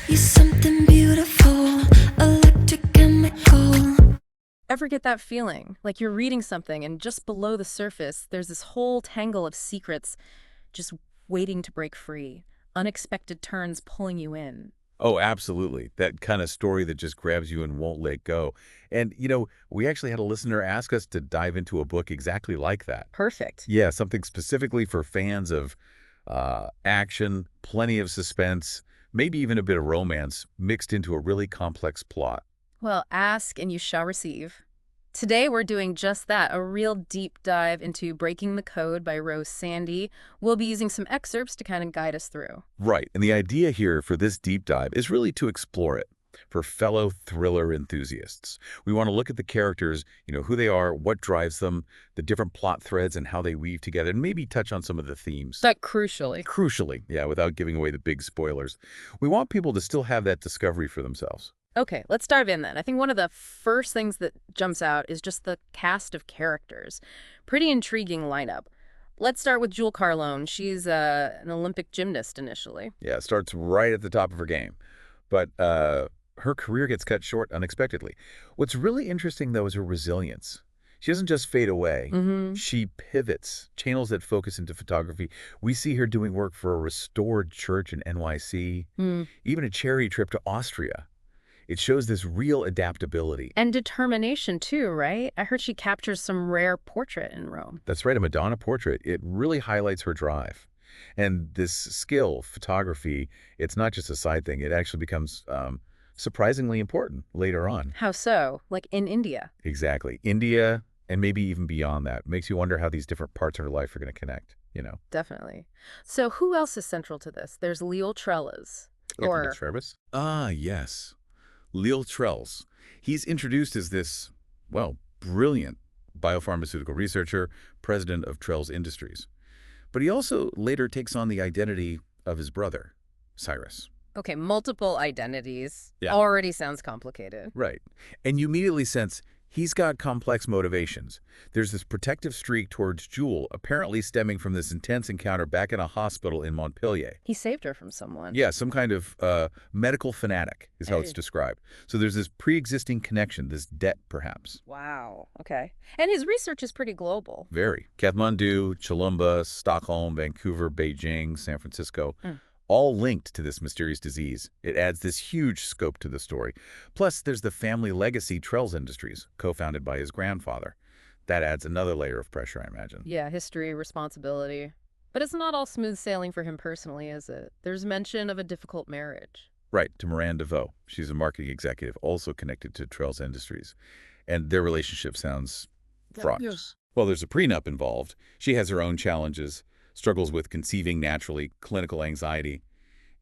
You're something beautiful, electrochemical. Ever get that feeling? Like you're reading something and just below the surface, there's this whole tangle of secrets just waiting to break free. Unexpected turns pulling you in. Oh, absolutely. That kind of story that just grabs you and won't let go. And, we actually had a listener ask us to dive into a book exactly like that. Perfect. Yeah, something specifically for fans of action, plenty of suspense, maybe even a bit of romance mixed into a really complex plot. Well, ask and you shall receive. Today we're doing just that, a real deep dive into Breaking the Code by Rose Sandy. We'll be using some excerpts to kind of guide us through. Right. And the idea here for this deep dive is really to explore it for fellow thriller enthusiasts. We want to look at the characters, who they are, what drives them, the different plot threads and how they weave together, and maybe touch on some of the themes. But crucially. Crucially, yeah, without giving away the big spoilers. We want people to still have that discovery for themselves. Okay, let's dive in then. I think one of the first things that jumps out is just the cast of characters. Pretty intriguing lineup. Let's start with Jewel Carlone. She's an Olympic gymnast initially. Yeah, it starts right at the top of her game. But her career gets cut short unexpectedly. What's really interesting, though, is her resilience. She doesn't just fade away. She pivots, channels that focus into photography. We see her doing work for a restored church in NYC, even a charity trip to Austria. It shows this real adaptability. And determination, too, right? I heard she captures some rare portrait in Rome. That's right, a Madonna portrait. It really highlights her drive. And this skill, photography, it's not just a side thing. It actually becomes surprisingly important later on. How so? Like in India? Exactly. India, and maybe even beyond that. Makes you wonder how these different parts of her life are going to connect, Definitely. So who else is central to this? There's Leo Trellis. Or Travis? Ah, yes. Leo Trells. He's introduced as this, brilliant biopharmaceutical researcher, president of Trells Industries. But he also later takes on the identity of his brother, Cyrus. Okay, multiple identities. Yeah. Already sounds complicated. Right. And you immediately sense he's got complex motivations. There's this protective streak towards Jewel, apparently stemming from this intense encounter back in a hospital in Montpellier. He saved her from someone. Yeah, some kind of medical fanatic is how it's described. So there's this pre-existing connection, this debt perhaps. Wow. Okay. And his research is pretty global. Very. Kathmandu, Cholumba, Stockholm, Vancouver, Beijing, San Francisco. All linked to this mysterious disease. It adds this huge scope to the story. Plus, there's the family legacy Trells Industries, co-founded by his grandfather. That adds another layer of pressure, I imagine. Yeah, history, responsibility. But it's not all smooth sailing for him personally, is it? There's mention of a difficult marriage. Right, to Miranda DeVoe. She's a marketing executive, also connected to Trells Industries. And their relationship sounds fraught. Yes. Well, there's a prenup involved. She has her own challenges, struggles with conceiving naturally, clinical anxiety.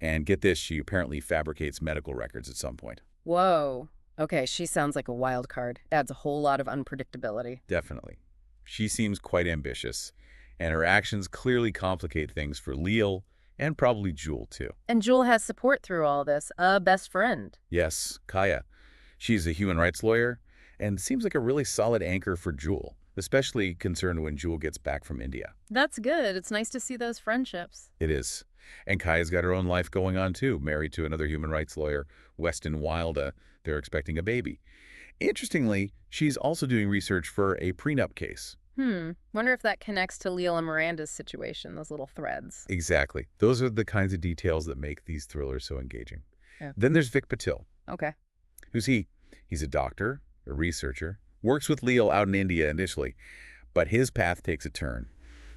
And get this, she apparently fabricates medical records at some point. Whoa. Okay, she sounds like a wild card. Adds a whole lot of unpredictability. Definitely. She seems quite ambitious, and her actions clearly complicate things for Leal and probably Jewel, too. And Jewel has support through all this, a best friend. Yes, Kaya. She's a human rights lawyer and seems like a really solid anchor for Jewel, especially concerned when Jewel gets back from India. That's good. It's nice to see those friendships. It is. And Kaya's got her own life going on, too, married to another human rights lawyer, Weston Wilda. They're expecting a baby. Interestingly, she's also doing research for a prenup case. Wonder if that connects to Leal and Miranda's situation, those little threads. Exactly. Those are the kinds of details that make these thrillers so engaging. Yeah. Then there's Vic Patil. Okay. Who's he? He's a doctor, a researcher, works with Leal out in India initially, but his path takes a turn.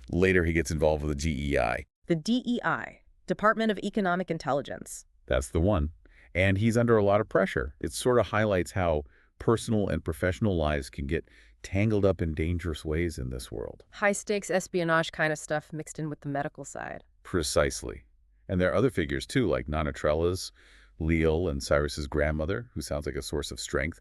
Later, he gets involved with the GEI. The DEI, Department of Economic Intelligence. That's the one. And he's under a lot of pressure. It sort of highlights how personal and professional lives can get tangled up in dangerous ways in this world. High-stakes espionage kind of stuff mixed in with the medical side. Precisely. And there are other figures, too, like Nana Trellis, Leal, and Cyrus's grandmother, who sounds like a source of strength,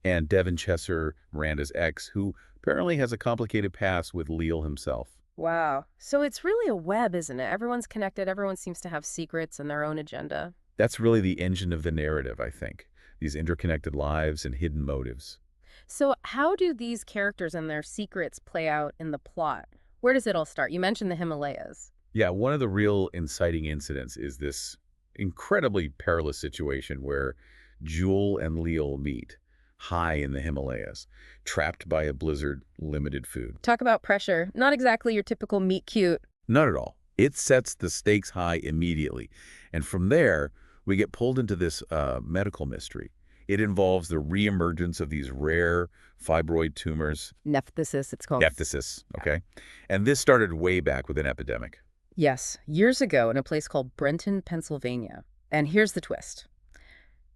and Devin Chesser, Miranda's ex, who apparently has a complicated past with Leal himself. Wow. So it's really a web, isn't it? Everyone's connected. Everyone seems to have secrets and their own agenda. That's really the engine of the narrative, I think. These interconnected lives and hidden motives. So how do these characters and their secrets play out in the plot? Where does it all start? You mentioned the Himalayas. Yeah, one of the real inciting incidents is this incredibly perilous situation where Jewel and Leal meet, high in the Himalayas, trapped by a blizzard, limited food. Talk about pressure. Not exactly your typical meet cute. Not at all. It sets the stakes high immediately. And from there, we get pulled into this medical mystery. It involves the reemergence of these rare fibroid tumors. Nephthesis, it's called. Nephthesis, okay? And this started way back with an epidemic. Yes, years ago in a place called Brenton, Pennsylvania. And here's the twist.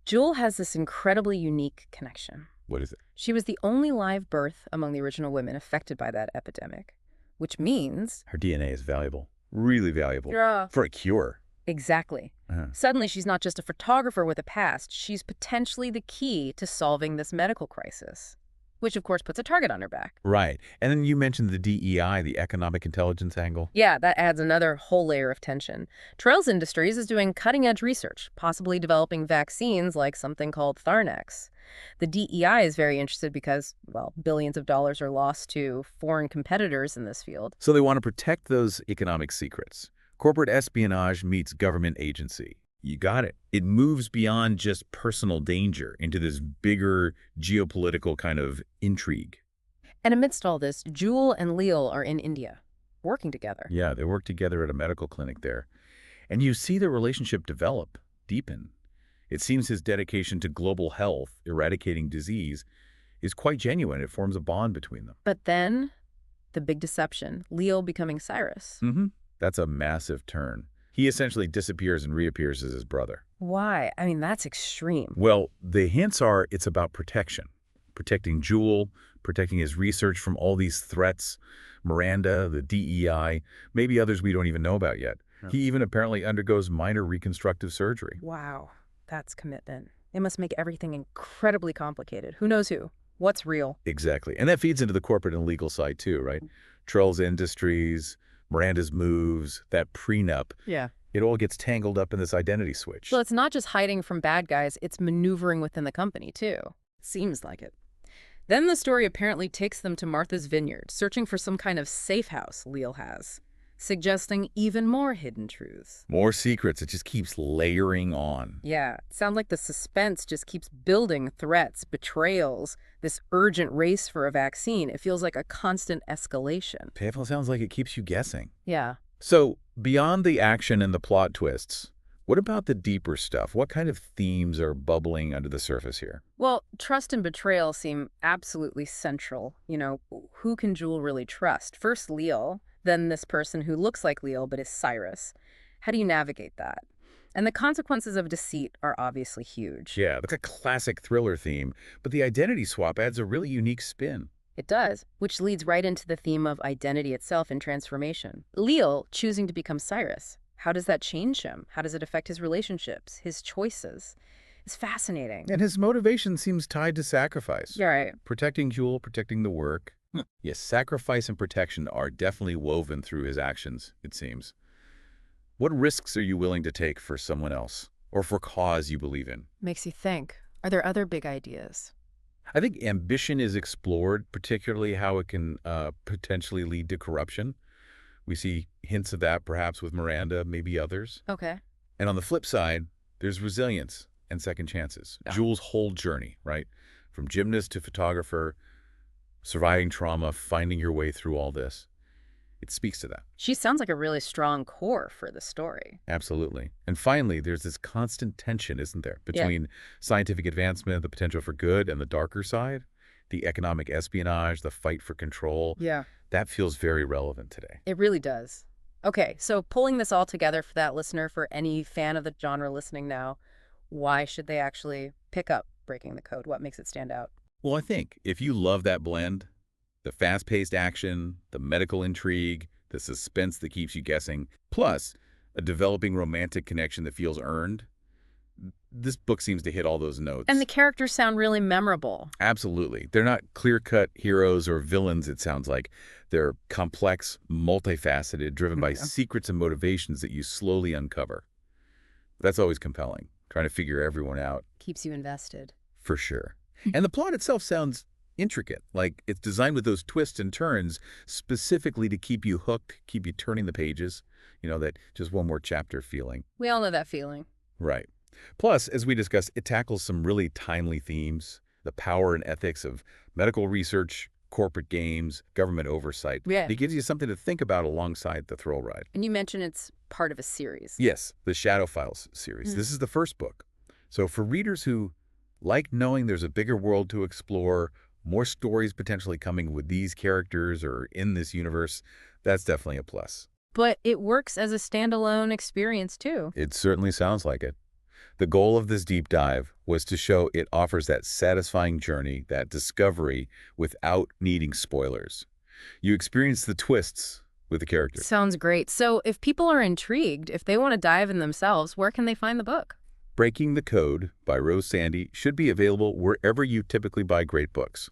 Jewel has this incredibly unique connection. What is it? She was the only live birth among the original women affected by that epidemic, which means... Her DNA is valuable, really valuable, Yeah. for a cure. Exactly. Suddenly, she's not just a photographer with a past. She's potentially the key to solving this medical crisis, which, of course, puts a target on her back. Right. And then you mentioned the DEI, the economic intelligence angle. Yeah, that adds another whole layer of tension. Trails Industries is doing cutting-edge research, possibly developing vaccines like something called Tharnex. The DEI is very interested because, well, billions of dollars are lost to foreign competitors in this field. So they want to protect those economic secrets. Corporate espionage meets government agency. You got it. It moves beyond just personal danger into this bigger geopolitical kind of intrigue. And amidst all this, Jewel and Leal are in India, working together. Yeah, they work together at a medical clinic there. And you see their relationship develop, deepen. It seems his dedication to global health, eradicating disease, is quite genuine. It forms a bond between them. But then, the big deception, Leal becoming Cyrus. That's a massive turn. He essentially disappears and reappears as his brother. Why? I mean, that's extreme. Well, the hints are it's about protection. Protecting Jewel, protecting his research from all these threats, Miranda, the DEI, maybe others we don't even know about yet. He even apparently undergoes minor reconstructive surgery. Wow, that's commitment. It must make everything incredibly complicated. Who knows who? What's real? Exactly. And that feeds into the corporate and legal side too, right? Trails Industries, Miranda's moves, that prenup. Yeah. It all gets tangled up in this identity switch. So it's not just hiding from bad guys, it's maneuvering within the company, too. Seems like it. Then the story apparently takes them to Martha's Vineyard, searching for some kind of safe house Leal has, suggesting even more hidden truths. More secrets. It just keeps layering on. Yeah, it sounds like the suspense just keeps building. Threats, betrayals, this urgent race for a vaccine. It feels like a constant escalation. Painful sounds like it keeps you guessing. Yeah. So, beyond the action and the plot twists, what about the deeper stuff? What kind of themes are bubbling under the surface here? Well, trust and betrayal seem absolutely central. You know, who can Jewel really trust? First Leal, then this person who looks like Leal but is Cyrus. How do you navigate that? And the consequences of deceit are obviously huge. Yeah, that's a classic thriller theme, but the identity swap adds a really unique spin. It does, which leads right into the theme of identity itself and transformation. Leal choosing to become Cyrus. How does that change him? How does it affect his relationships, his choices? It's fascinating. And his motivation seems tied to sacrifice. You're right. Protecting Jewel, protecting the work. Yes, sacrifice and protection are definitely woven through his actions, it seems. What risks are you willing to take for someone else, or for a cause you believe in? Makes you think. Are there other big ideas? I think ambition is explored, particularly how it can potentially lead to corruption. We see hints of that perhaps with Miranda, maybe others. Okay. And on the flip side, there's resilience and second chances. Yeah. Jewel's whole journey, right? From gymnast to photographer, surviving trauma, finding your way through all this. It speaks to that. She sounds like a really strong core for the story. Absolutely. And finally, there's this constant tension, isn't there, between scientific advancement, the potential for good, and the darker side, the economic espionage, the fight for control. Yeah. That feels very relevant today. It really does. Okay, so pulling this all together for that listener, for any fan of the genre listening now, why should they actually pick up Breaking the Code? What makes it stand out? Well, I think if you love that blend, the fast-paced action, the medical intrigue, the suspense that keeps you guessing, plus a developing romantic connection that feels earned, this book seems to hit all those notes. And the characters sound really memorable. Absolutely. They're not clear-cut heroes or villains, it sounds like. They're complex, multifaceted, driven by secrets and motivations that you slowly uncover. That's always compelling, trying to figure everyone out. Keeps you invested. For sure. And the plot itself sounds intricate, like it's designed with those twists and turns specifically to keep you hooked, keep you turning the pages, you know, that just one more chapter feeling. We all know that feeling. Right. Plus, as we discussed, it tackles some really timely themes, the power and ethics of medical research, corporate games, government oversight. Yeah. It gives you something to think about alongside the thrill ride. And you mentioned it's part of a series. Yes, the Shadow Files series. This is the first book. So for readers who like knowing there's a bigger world to explore, more stories potentially coming with these characters or in this universe, that's definitely a plus. But it works as a standalone experience, too. It certainly sounds like it. The goal of this deep dive was to show it offers that satisfying journey, that discovery, without needing spoilers. You experience the twists with the characters. Sounds great. So if people are intrigued, if they want to dive in themselves, where can they find the book? Breaking the Code by Rose Sandy should be available wherever you typically buy great books.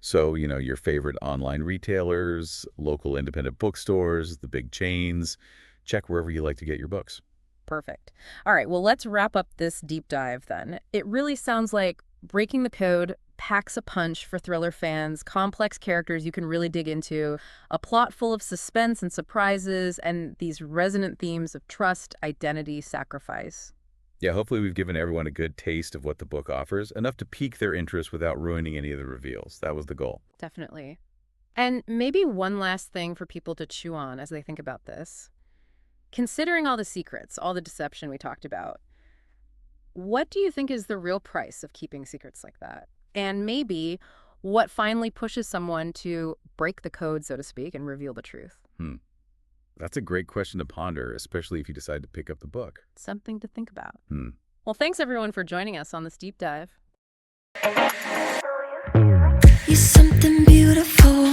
So, your favorite online retailers, local independent bookstores, the big chains. Check wherever you like to get your books. Perfect. All right, well, let's wrap up this deep dive then. It really sounds like Breaking the Code packs a punch for thriller fans, complex characters you can really dig into, a plot full of suspense and surprises, and these resonant themes of trust, identity, sacrifice. Yeah, hopefully we've given everyone a good taste of what the book offers, enough to pique their interest without ruining any of the reveals. That was the goal. Definitely. And maybe one last thing for people to chew on as they think about this. Considering all the secrets, all the deception we talked about, what do you think is the real price of keeping secrets like that? And maybe what finally pushes someone to break the code, so to speak, and reveal the truth? That's a great question to ponder, especially if you decide to pick up the book. Something to think about. Well, thanks everyone for joining us on this deep dive. You're something beautiful.